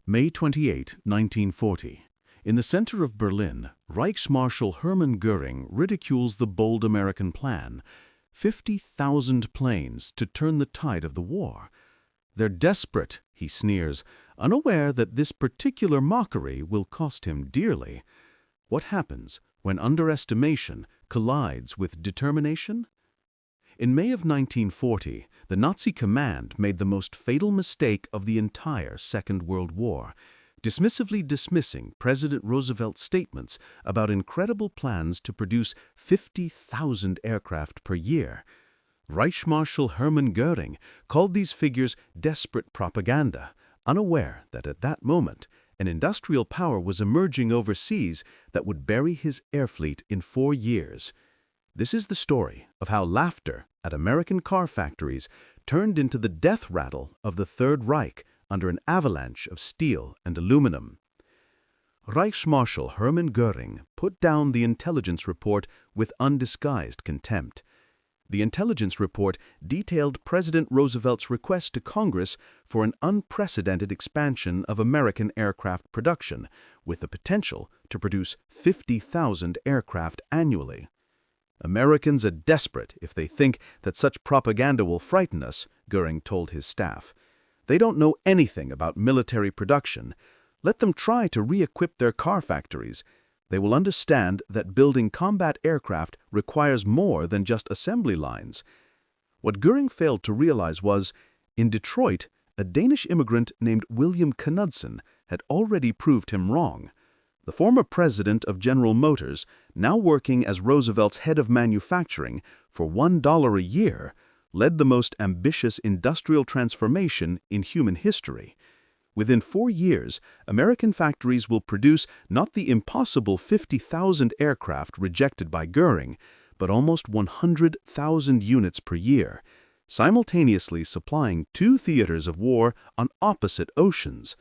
May 28, 1940. In the center of Berlin, Reichsmarschall Hermann Goering ridicules the bold American plan, 50,000 planes to turn the tide of the war. They're desperate, he sneers, unaware that this particular mockery will cost him dearly. What happens when underestimation collides with determination? In May of 1940, the Nazi command made the most fatal mistake of the entire Second World War, dismissively dismissing President Roosevelt's statements about incredible plans to produce 50,000 aircraft per year. Reichsmarschall Hermann Goering called these figures desperate propaganda, unaware that at that moment, an industrial power was emerging overseas that would bury his air fleet in 4 years. This is the story of how laughter at American car factories turned into the death rattle of the Third Reich under an avalanche of steel and aluminum. Reichsmarschall Hermann Goering put down the intelligence report with undisguised contempt. The intelligence report detailed President Roosevelt's request to Congress for an unprecedented expansion of American aircraft production, with the potential to produce 50,000 aircraft annually. Americans are desperate if they think that such propaganda will frighten us, Goering told his staff. They don't know anything about military production. Let them try to re-equip their car factories. They will understand that building combat aircraft requires more than just assembly lines. What Goering failed to realize was, in Detroit, a Danish immigrant named William Knudsen had already proved him wrong. The former president of General Motors, now working as Roosevelt's head of manufacturing for $1 a year, led the most ambitious industrial transformation in human history. Within 4 years, American factories will produce not the impossible 50,000 aircraft rejected by Goering, but almost 100,000 units per year, simultaneously supplying 2 theaters of war on opposite oceans.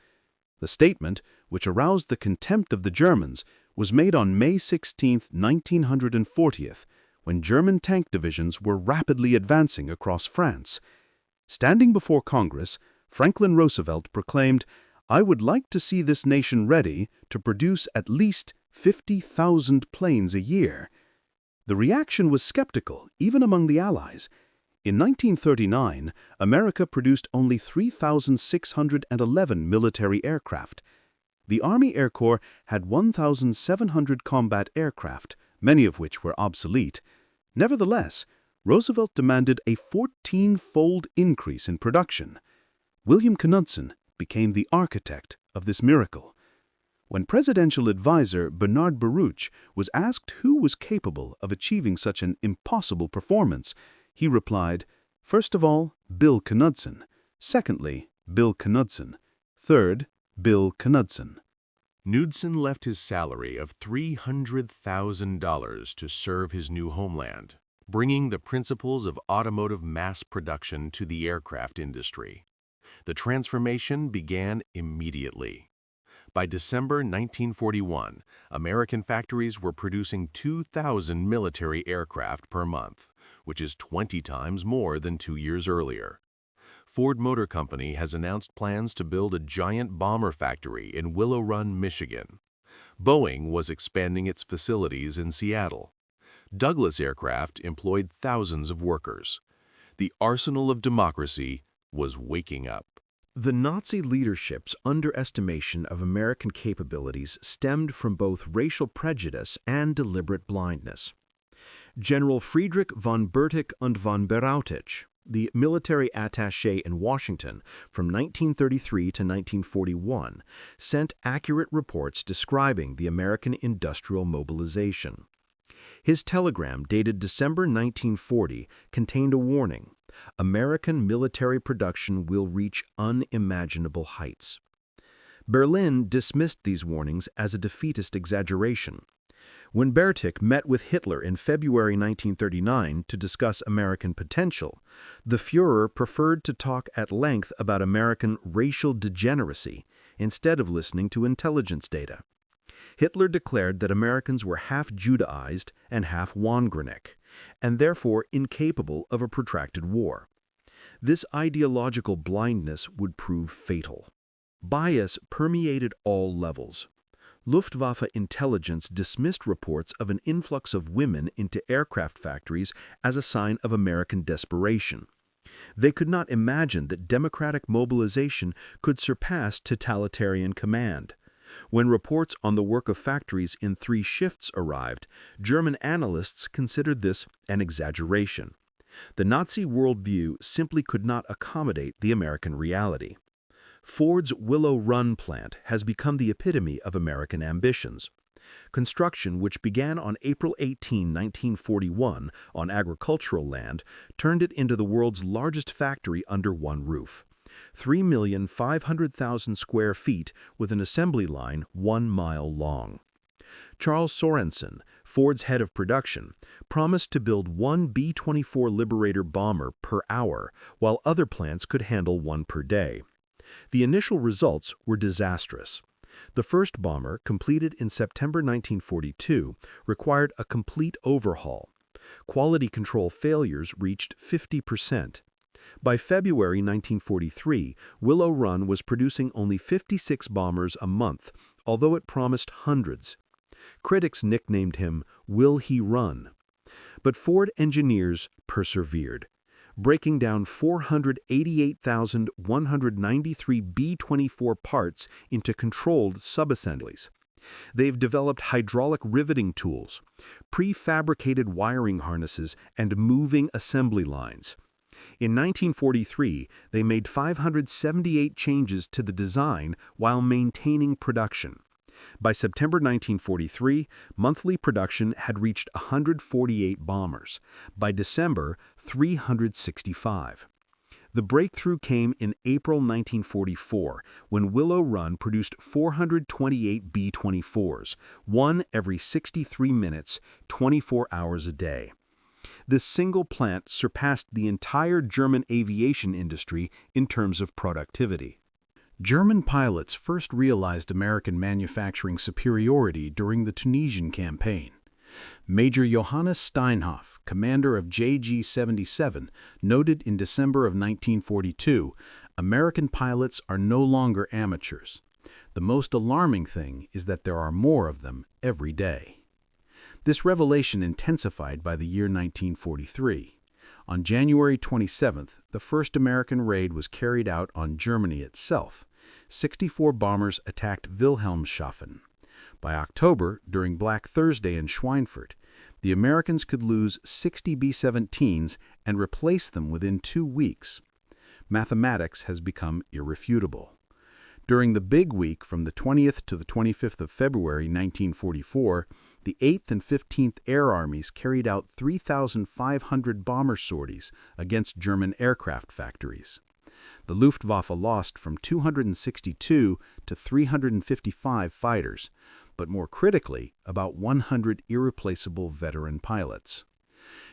The statement, which aroused the contempt of the Germans, was made on May 16, 1940, when German tank divisions were rapidly advancing across France. Standing before Congress, Franklin Roosevelt proclaimed, "I would like to see this nation ready to produce at least 50,000 planes a year." The reaction was skeptical, even among the Allies. In 1939, America produced only 3,611 military aircraft. The Army Air Corps had 1,700 combat aircraft, many of which were obsolete. Nevertheless, Roosevelt demanded a 14-fold increase in production. William Knudsen became the architect of this miracle. When presidential advisor Bernard Baruch was asked who was capable of achieving such an impossible performance, he replied, "First of all, Bill Knudsen. Secondly, Bill Knudsen. Third, Bill Knudsen." Knudsen left his salary of $300,000 to serve his new homeland, bringing the principles of automotive mass production to the aircraft industry. The transformation began immediately. By December 1941, American factories were producing 2,000 military aircraft per month, which is 20 times more than 2 years earlier. Ford Motor Company has announced plans to build a giant bomber factory in Willow Run, Michigan. Boeing was expanding its facilities in Seattle. Douglas Aircraft employed thousands of workers. The arsenal of democracy was waking up. The Nazi leadership's underestimation of American capabilities stemmed from both racial prejudice and deliberate blindness. General Friedrich von Bertich und von Berautich, the military attaché in Washington from 1933 to 1941, sent accurate reports describing the American industrial mobilization. His telegram, dated December 1940, contained a warning: American military production will reach unimaginable heights. Berlin dismissed these warnings as a defeatist exaggeration. When Bertich met with Hitler in February 1939 to discuss American potential, the Führer preferred to talk at length about American racial degeneracy instead of listening to intelligence data. Hitler declared that Americans were half Judaized and half Wahngrünnig, and therefore incapable of a protracted war. This ideological blindness would prove fatal. Bias permeated all levels. Luftwaffe intelligence dismissed reports of an influx of women into aircraft factories as a sign of American desperation. They could not imagine that democratic mobilization could surpass totalitarian command. When reports on the work of factories in 3 shifts arrived, German analysts considered this an exaggeration. The Nazi worldview simply could not accommodate the American reality. Ford's Willow Run plant has become the epitome of American ambitions. Construction, which began on April 18, 1941, on agricultural land, turned it into the world's largest factory under one roof. 3,500,000 square feet with an assembly line 1 mile long. Charles Sorensen, Ford's head of production, promised to build 1 B-24 Liberator bomber per hour, while other plants could handle 1 per day. The initial results were disastrous. The first bomber, completed in September 1942, required a complete overhaul. Quality control failures reached 50%. By February 1943, Willow Run was producing only 56 bombers a month, although it promised hundreds. Critics nicknamed him "Will He Run?" But Ford engineers persevered, breaking down 488,193 B-24 parts into controlled subassemblies. They've developed hydraulic riveting tools, prefabricated wiring harnesses, and moving assembly lines. In 1943, they made 578 changes to the design while maintaining production. By September 1943, monthly production had reached 148 bombers. By December, 365. The breakthrough came in April 1944, when Willow Run produced 428 B-24s, 1 every 63 minutes, 24 hours a day. This single plant surpassed the entire German aviation industry in terms of productivity. German pilots first realized American manufacturing superiority during the Tunisian campaign. Major Johannes Steinhoff, commander of JG-77, noted in December of 1942, "American pilots are no longer amateurs. The most alarming thing is that there are more of them every day." This revelation intensified by the year 1943. On January 27th, the first American raid was carried out on Germany itself. 64 bombers attacked Wilhelmshaven. By October, during Black Thursday in Schweinfurt, the Americans could lose 60 B-17s and replace them within 2 weeks. Mathematics has become irrefutable. During the Big Week from the 20th to the 25th of February 1944, the 8th and 15th Air Armies carried out 3,500 bomber sorties against German aircraft factories. The Luftwaffe lost from 262 to 355 fighters, but more critically, about 100 irreplaceable veteran pilots.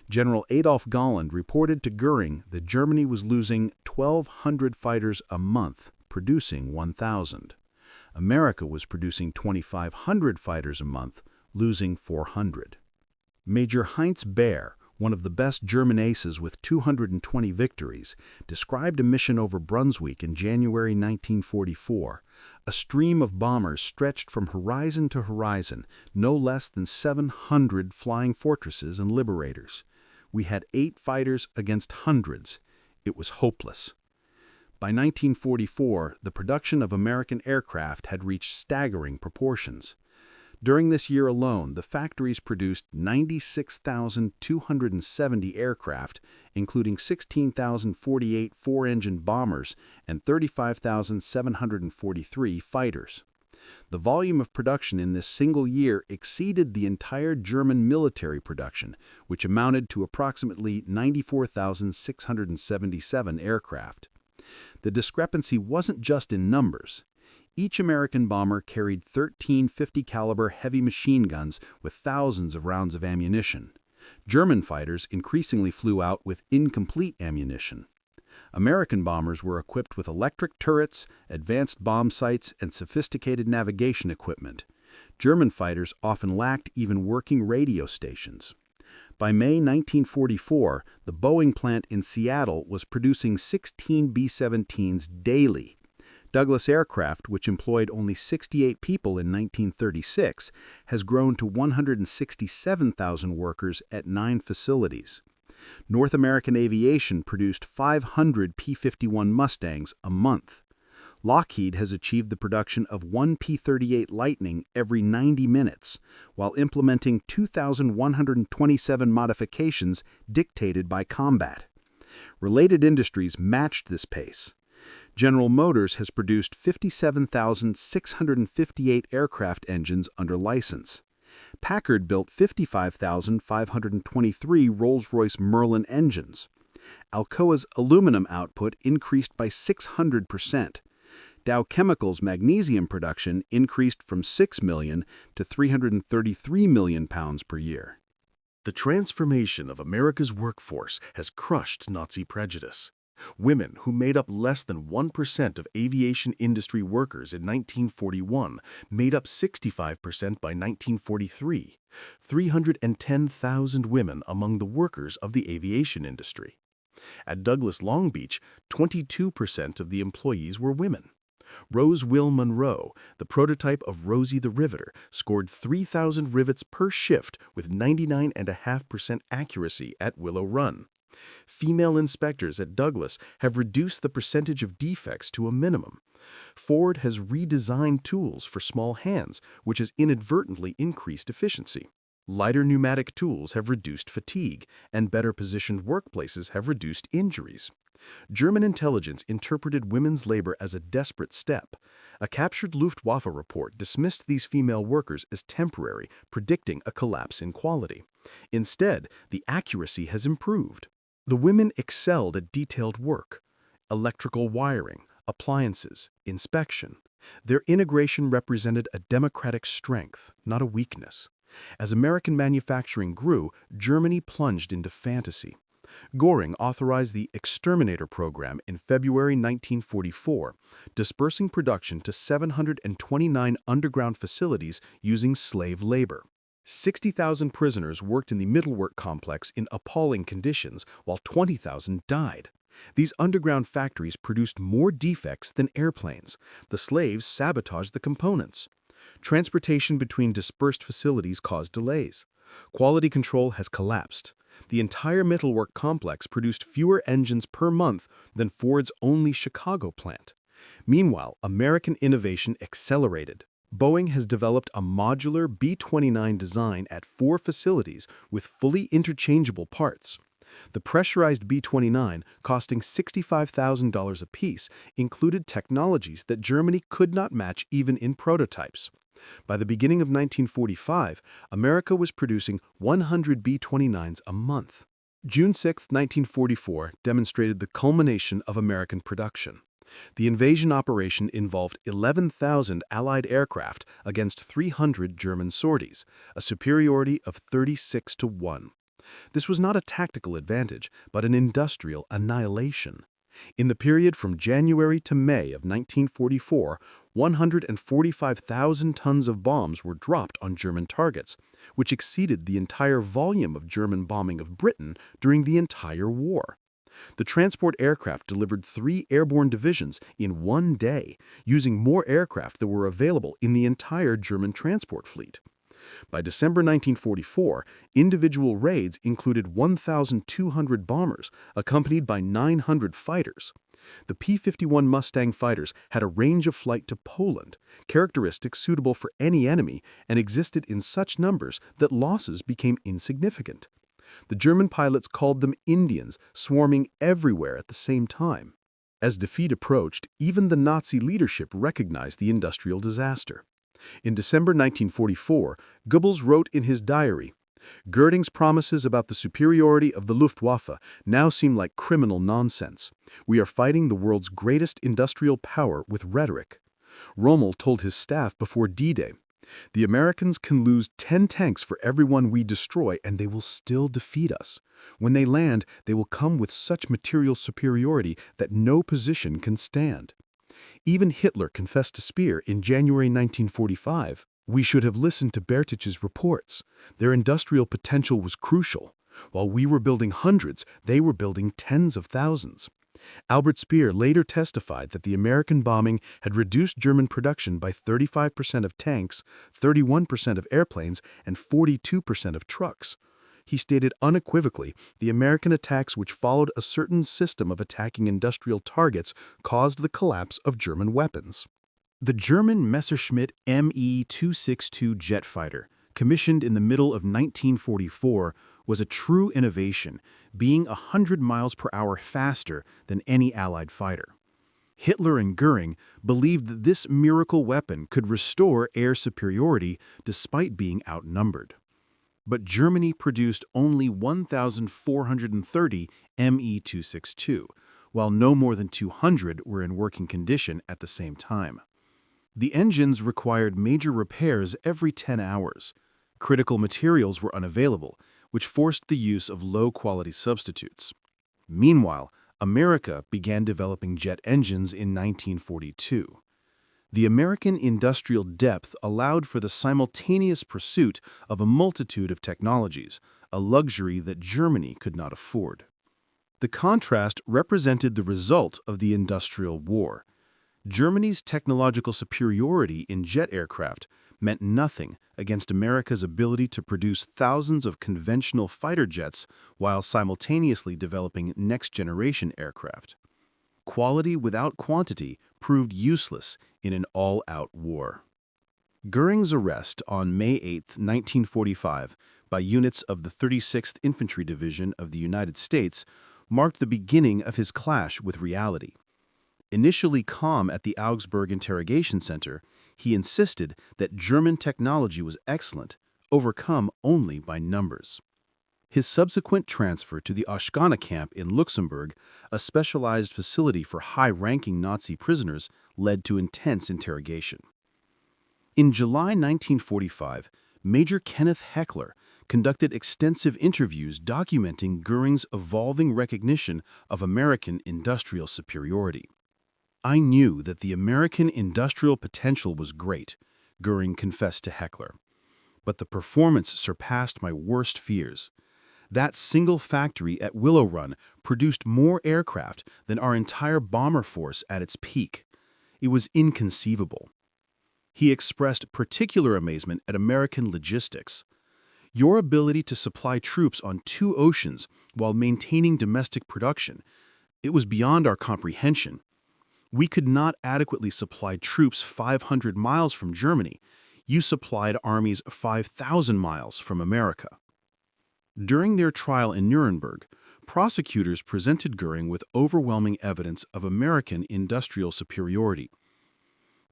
General Adolf Galland reported to Goering that Germany was losing 1,200 fighters a month, producing 1,000. America was producing 2,500 fighters a month, losing 400. Major Heinz Baer, one of the best German aces with 220 victories, described a mission over Brunswick in January 1944. A stream of bombers stretched from horizon to horizon, no less than 700 flying fortresses and liberators. We had 8 fighters against hundreds. It was hopeless. By 1944, the production of American aircraft had reached staggering proportions. During this year alone, the factories produced 96,270 aircraft, including 16,048 four-engine bombers and 35,743 fighters. The volume of production in this single year exceeded the entire German military production, which amounted to approximately 94,677 aircraft. The discrepancy wasn't just in numbers. Each American bomber carried 13 50-caliber heavy machine guns with thousands of rounds of ammunition. German fighters increasingly flew out with incomplete ammunition. American bombers were equipped with electric turrets, advanced bomb sights, and sophisticated navigation equipment. German fighters often lacked even working radio stations. By May 1944, the Boeing plant in Seattle was producing 16 B-17s daily. Douglas Aircraft, which employed only 68 people in 1936, has grown to 167,000 workers at 9 facilities. North American Aviation produced 500 P-51 Mustangs a month. Lockheed has achieved the production of 1 P-38 Lightning every 90 minutes, while implementing 2,127 modifications dictated by combat. Related industries matched this pace. General Motors has produced 57,658 aircraft engines under license. Packard built 55,523 Rolls-Royce Merlin engines. Alcoa's aluminum output increased by 600%. Dow Chemical's magnesium production increased from 6 million to 333 million pounds per year. The transformation of America's workforce has crushed Nazi prejudice. Women, who made up less than 1% of aviation industry workers in 1941, made up 65% by 1943. 310,000 women among the workers of the aviation industry. At Douglas Long Beach, 22% of the employees were women. Rose Will Monroe, the prototype of Rosie the Riveter, scored 3,000 rivets per shift with 99.5% accuracy at Willow Run. Female inspectors at Douglas have reduced the percentage of defects to a minimum. Ford has redesigned tools for small hands, which has inadvertently increased efficiency. Lighter pneumatic tools have reduced fatigue, and better positioned workplaces have reduced injuries. German intelligence interpreted women's labor as a desperate step. A captured Luftwaffe report dismissed these female workers as temporary, predicting a collapse in quality. Instead, the accuracy has improved. The women excelled at detailed work, electrical wiring, appliances, inspection. Their integration represented a democratic strength, not a weakness. As American manufacturing grew, Germany plunged into fantasy. Goering authorized the Exterminator Program in February 1944, dispersing production to 729 underground facilities using slave labor. 60,000 prisoners worked in the Mittelwerk complex in appalling conditions, while 20,000 died. These underground factories produced more defects than airplanes. The slaves sabotaged the components. Transportation between dispersed facilities caused delays. Quality control has collapsed. The entire Mittelwerk complex produced fewer engines per month than Ford's only Chicago plant. Meanwhile, American innovation accelerated. Boeing has developed a modular B-29 design at 4 facilities with fully interchangeable parts. The pressurized B-29, costing $65,000 apiece, included technologies that Germany could not match even in prototypes. By the beginning of 1945, America was producing 100 B-29s a month. June 6, 1944, demonstrated the culmination of American production. The invasion operation involved 11,000 Allied aircraft against 300 German sorties, a superiority of 36-1. This was not a tactical advantage, but an industrial annihilation. In the period from January to May of 1944, 145,000 tons of bombs were dropped on German targets, which exceeded the entire volume of German bombing of Britain during the entire war. The transport aircraft delivered 3 airborne divisions in one day, using more aircraft that were available in the entire German transport fleet. By December 1944, individual raids included 1,200 bombers, accompanied by 900 fighters. The P-51 Mustang fighters had a range of flight to Poland, characteristics suitable for any enemy, and existed in such numbers that losses became insignificant. The German pilots called them Indians, swarming everywhere at the same time. As defeat approached, even the Nazi leadership recognized the industrial disaster. In December 1944, Goebbels wrote in his diary, "Goering's promises about the superiority of the Luftwaffe now seem like criminal nonsense. We are fighting the world's greatest industrial power with rhetoric." Rommel told his staff before D-Day, "The Americans can lose 10 tanks for every one we destroy, and they will still defeat us. When they land, they will come with such material superiority that no position can stand." Even Hitler confessed to Speer in January 1945, "We should have listened to Bertich's reports. Their industrial potential was crucial. While we were building hundreds, they were building tens of thousands." Albert Speer later testified that the American bombing had reduced German production by 35% of tanks, 31% of airplanes, and 42% of trucks. He stated unequivocally the American attacks which followed a certain system of attacking industrial targets caused the collapse of German weapons. The German Messerschmitt Me-262 jet fighter, commissioned in the middle of 1944, was a true innovation, being 100 miles per hour faster than any Allied fighter. Hitler and Goering believed that this miracle weapon could restore air superiority despite being outnumbered. But Germany produced only 1,430 Me-262, while no more than 200 were in working condition at the same time. The engines required major repairs every 10 hours. Critical materials were unavailable, which forced the use of low-quality substitutes. Meanwhile, America began developing jet engines in 1942. The American industrial depth allowed for the simultaneous pursuit of a multitude of technologies, a luxury that Germany could not afford. The contrast represented the result of the Industrial War. Germany's technological superiority in jet aircraft meant nothing against America's ability to produce thousands of conventional fighter jets while simultaneously developing next-generation aircraft. Quality without quantity proved useless in an all-out war. Goering's arrest on May 8, 1945, by units of the 36th Infantry Division of the United States marked the beginning of his clash with reality. Initially calm at the Augsburg Interrogation Center, he insisted that German technology was excellent, overcome only by numbers. His subsequent transfer to the Oshkana camp in Luxembourg, a specialized facility for high-ranking Nazi prisoners, led to intense interrogation. In July 1945, Major Kenneth Heckler conducted extensive interviews documenting Goering's evolving recognition of American industrial superiority. "I knew that the American industrial potential was great," Goering confessed to Heckler. "But the performance surpassed my worst fears. That single factory at Willow Run produced more aircraft than our entire bomber force at its peak. It was inconceivable." He expressed particular amazement at American logistics. "Your ability to supply troops on 2 oceans while maintaining domestic production, it was beyond our comprehension. We could not adequately supply troops 500 miles from Germany. You supplied armies 5,000 miles from America." During their trial in Nuremberg, prosecutors presented Goering with overwhelming evidence of American industrial superiority.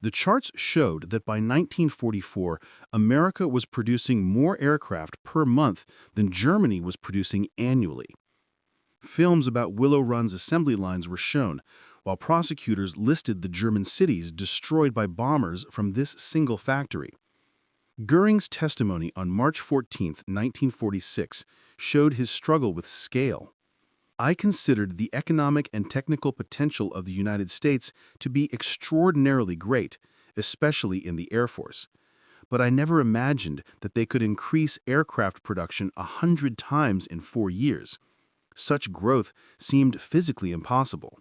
The charts showed that by 1944, America was producing more aircraft per month than Germany was producing annually. Films about Willow Run's assembly lines were shown, while prosecutors listed the German cities destroyed by bombers from this single factory. Goering's testimony on March 14, 1946, showed his struggle with scale. "I considered the economic and technical potential of the United States to be extraordinarily great, especially in the Air Force. But I never imagined that they could increase aircraft production 100 times in 4 years. Such growth seemed physically impossible."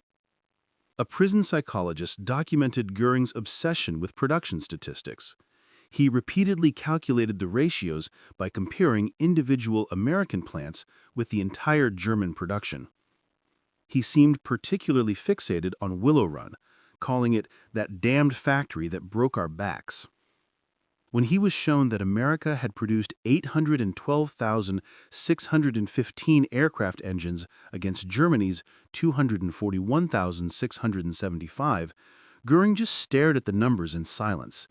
A prison psychologist documented Goering's obsession with production statistics. He repeatedly calculated the ratios by comparing individual American plants with the entire German production. He seemed particularly fixated on Willow Run, calling it "that damned factory that broke our backs." When he was shown that America had produced 812,615 aircraft engines against Germany's 241,675, Goering just stared at the numbers in silence.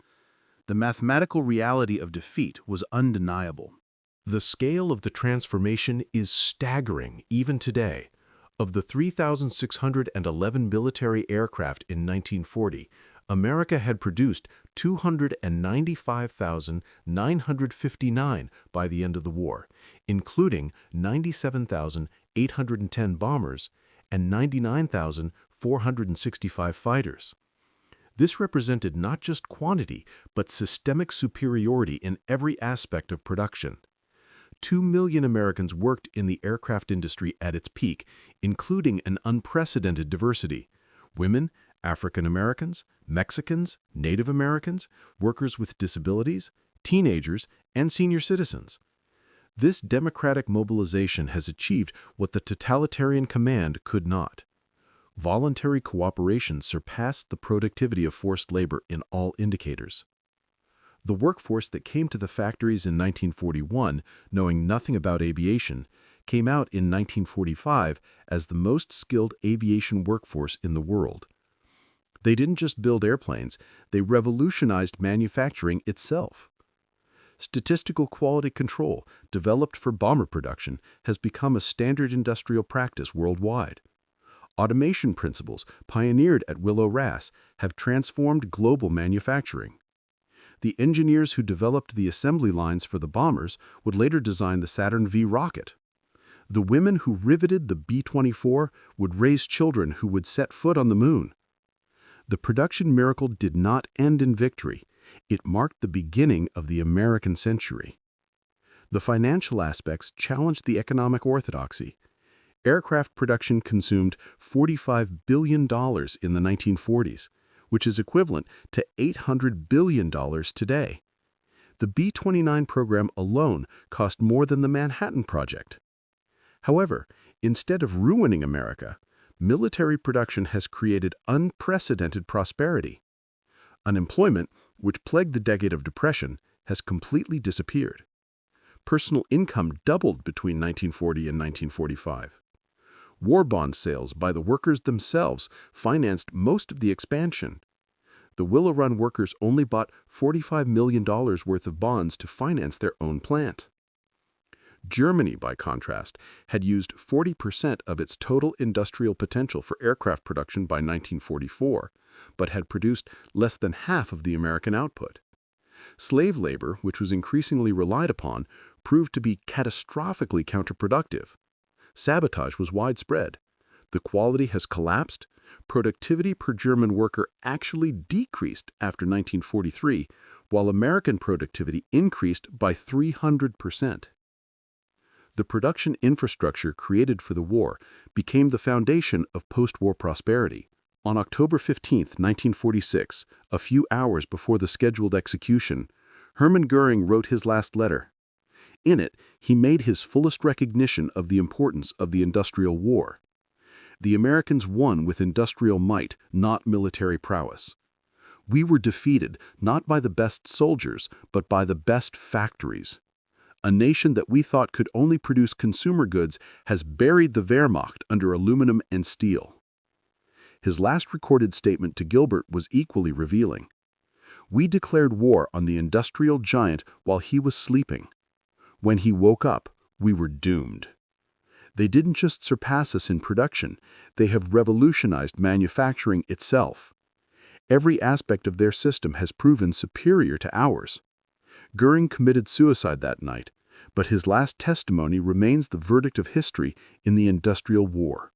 The mathematical reality of defeat was undeniable. The scale of the transformation is staggering even today. Of the 3,611 military aircraft in 1940, America had produced 295,959 by the end of the war, including 97,810 bombers and 99,465 fighters. This represented not just quantity, but systemic superiority in every aspect of production. 2 million Americans worked in the aircraft industry at its peak, including an unprecedented diversity: women, African Americans, Mexicans, Native Americans, workers with disabilities, teenagers, and senior citizens. This democratic mobilization has achieved what the totalitarian command could not. Voluntary cooperation surpassed the productivity of forced labor in all indicators. The workforce that came to the factories in 1941, knowing nothing about aviation, came out in 1945 as the most skilled aviation workforce in the world. They didn't just build airplanes, they revolutionized manufacturing itself. Statistical quality control, developed for bomber production, has become a standard industrial practice worldwide. Automation principles, pioneered at Willow Ras, have transformed global manufacturing. The engineers who developed the assembly lines for the bombers would later design the Saturn V rocket. The women who riveted the B-24 would raise children who would set foot on the moon. The production miracle did not end in victory. It marked the beginning of the American century. The financial aspects challenged the economic orthodoxy. Aircraft production consumed $45 billion in the 1940s, which is equivalent to $800 billion today. The B-29 program alone cost more than the Manhattan Project. However, instead of ruining America, military production has created unprecedented prosperity. Unemployment, which plagued the decade of Depression, has completely disappeared. Personal income doubled between 1940 and 1945. War bond sales by the workers themselves financed most of the expansion. The Willow Run workers only bought $45 million worth of bonds to finance their own plant. Germany, by contrast, had used 40% of its total industrial potential for aircraft production by 1944, but had produced less than half of the American output. Slave labor, which was increasingly relied upon, proved to be catastrophically counterproductive. Sabotage was widespread. The quality has collapsed. Productivity per German worker actually decreased after 1943, while American productivity increased by 300%. The production infrastructure created for the war became the foundation of post-war prosperity. On October 15, 1946, a few hours before the scheduled execution, Hermann Goering wrote his last letter. In it, he made his fullest recognition of the importance of the industrial war. The Americans won with industrial might, not military prowess. We were defeated not by the best soldiers, but by the best factories. A nation that we thought could only produce consumer goods has buried the Wehrmacht under aluminum and steel. His last recorded statement to Gilbert was equally revealing. We declared war on the industrial giant while he was sleeping. When he woke up, we were doomed. They didn't just surpass us in production, they have revolutionized manufacturing itself. Every aspect of their system has proven superior to ours. Goering committed suicide that night, but his last testimony remains the verdict of history in the industrial war.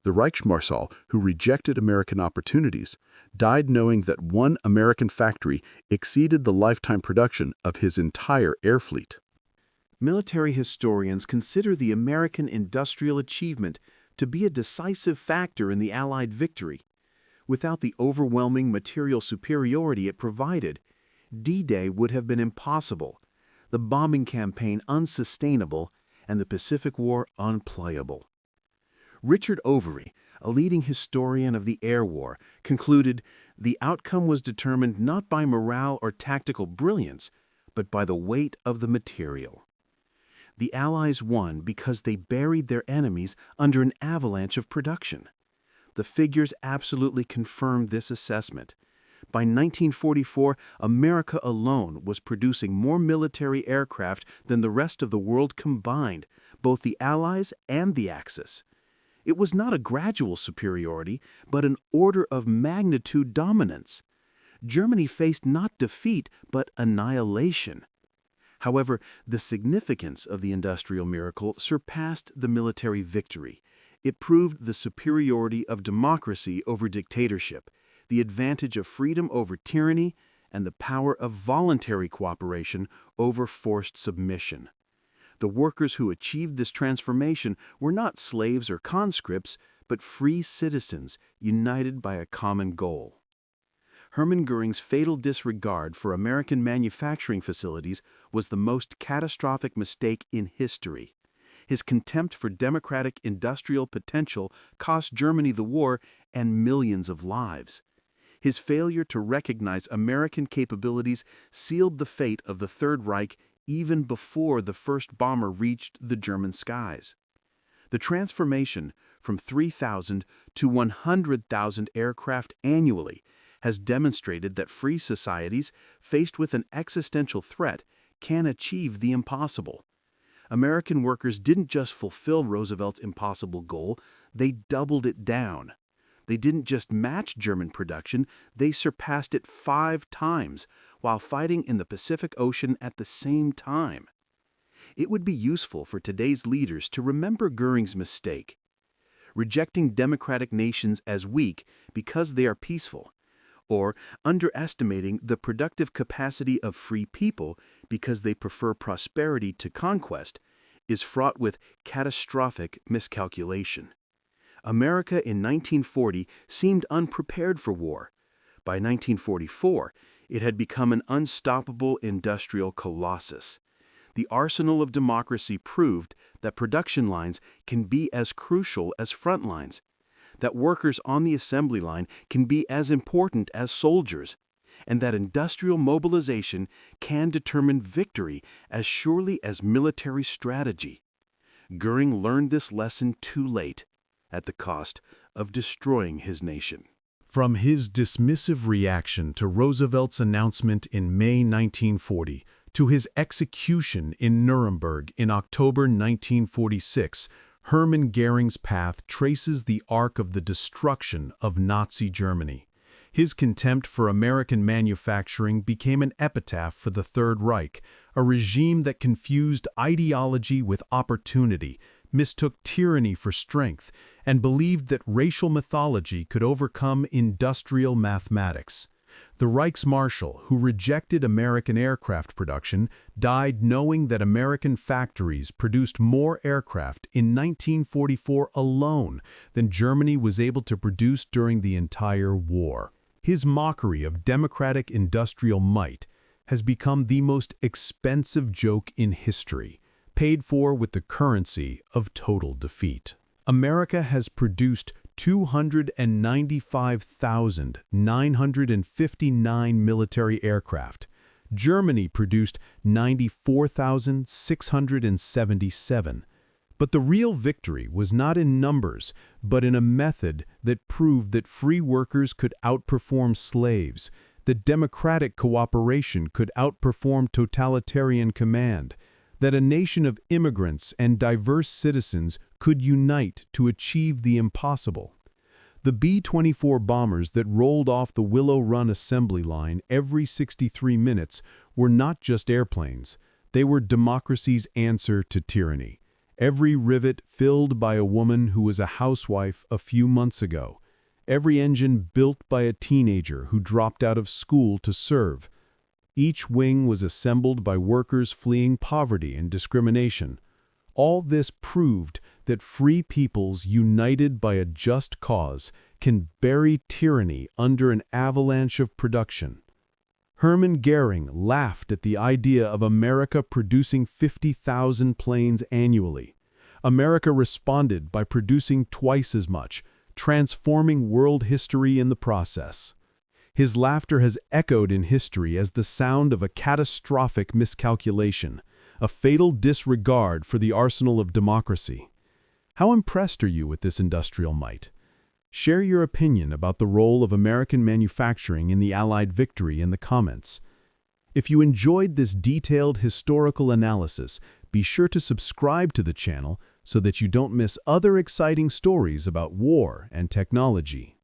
The Reichsmarschall, who rejected American opportunities, died knowing that one American factory exceeded the lifetime production of his entire air fleet. Military historians consider the American industrial achievement to be a decisive factor in the Allied victory. Without the overwhelming material superiority it provided, D-Day would have been impossible, the bombing campaign unsustainable, and the Pacific War unplayable. Richard Overy, a leading historian of the Air War, concluded the outcome was determined not by morale or tactical brilliance, but by the weight of the material. The Allies won because they buried their enemies under an avalanche of production. The figures absolutely confirmed this assessment. By 1944, America alone was producing more military aircraft than the rest of the world combined, both the Allies and the Axis. It was not a gradual superiority, but an order of magnitude dominance. Germany faced not defeat, but annihilation. However, the significance of the industrial miracle surpassed the military victory. It proved the superiority of democracy over dictatorship, the advantage of freedom over tyranny, and the power of voluntary cooperation over forced submission. The workers who achieved this transformation were not slaves or conscripts, but free citizens united by a common goal. Hermann Goering's fatal disregard for American manufacturing facilities was the most catastrophic mistake in history. His contempt for democratic industrial potential cost Germany the war and millions of lives. His failure to recognize American capabilities sealed the fate of the Third Reich even before the first bomber reached the German skies. The transformation from 3,000 to 100,000 aircraft annually has demonstrated that free societies, faced with an existential threat, can achieve the impossible. American workers didn't just fulfill Roosevelt's impossible goal, they doubled it down. They didn't just match German production, they surpassed it 5 times, while fighting in the Pacific Ocean at the same time. It would be useful for today's leaders to remember Goering's mistake. Rejecting democratic nations as weak because they are peaceful, or underestimating the productive capacity of free people because they prefer prosperity to conquest, is fraught with catastrophic miscalculation. America in 1940 seemed unprepared for war. By 1944, it had become an unstoppable industrial colossus. The arsenal of democracy proved that production lines can be as crucial as front lines, that workers on the assembly line can be as important as soldiers, and that industrial mobilization can determine victory as surely as military strategy. Goering learned this lesson too late, at the cost of destroying his nation. From his dismissive reaction to Roosevelt's announcement in May 1940 to his execution in Nuremberg in October 1946, Hermann Goering's path traces the arc of the destruction of Nazi Germany. His contempt for American manufacturing became an epitaph for the Third Reich, a regime that confused ideology with opportunity, mistook tyranny for strength, and believed that racial mythology could overcome industrial mathematics. The Reichsmarschall, who rejected American aircraft production, died knowing that American factories produced more aircraft in 1944 alone than Germany was able to produce during the entire war. His mockery of democratic industrial might has become the most expensive joke in history, paid for with the currency of total defeat. America has produced 295,959 military aircraft. Germany produced 94,677. But the real victory was not in numbers, but in a method that proved that free workers could outperform slaves, that democratic cooperation could outperform totalitarian command, that a nation of immigrants and diverse citizens could unite to achieve the impossible. The B-24 bombers that rolled off the Willow Run assembly line every 63 minutes were not just airplanes. They were democracy's answer to tyranny. Every rivet filled by a woman who was a housewife a few months ago. Every engine built by a teenager who dropped out of school to serve. Each wing was assembled by workers fleeing poverty and discrimination. All this proved that free peoples united by a just cause can bury tyranny under an avalanche of production. Hermann Goering laughed at the idea of America producing 50,000 planes annually. America responded by producing twice as much, transforming world history in the process. His laughter has echoed in history as the sound of a catastrophic miscalculation, a fatal disregard for the arsenal of democracy. How impressed are you with this industrial might? Share your opinion about the role of American manufacturing in the Allied victory in the comments. If you enjoyed this detailed historical analysis, be sure to subscribe to the channel so that you don't miss other exciting stories about war and technology.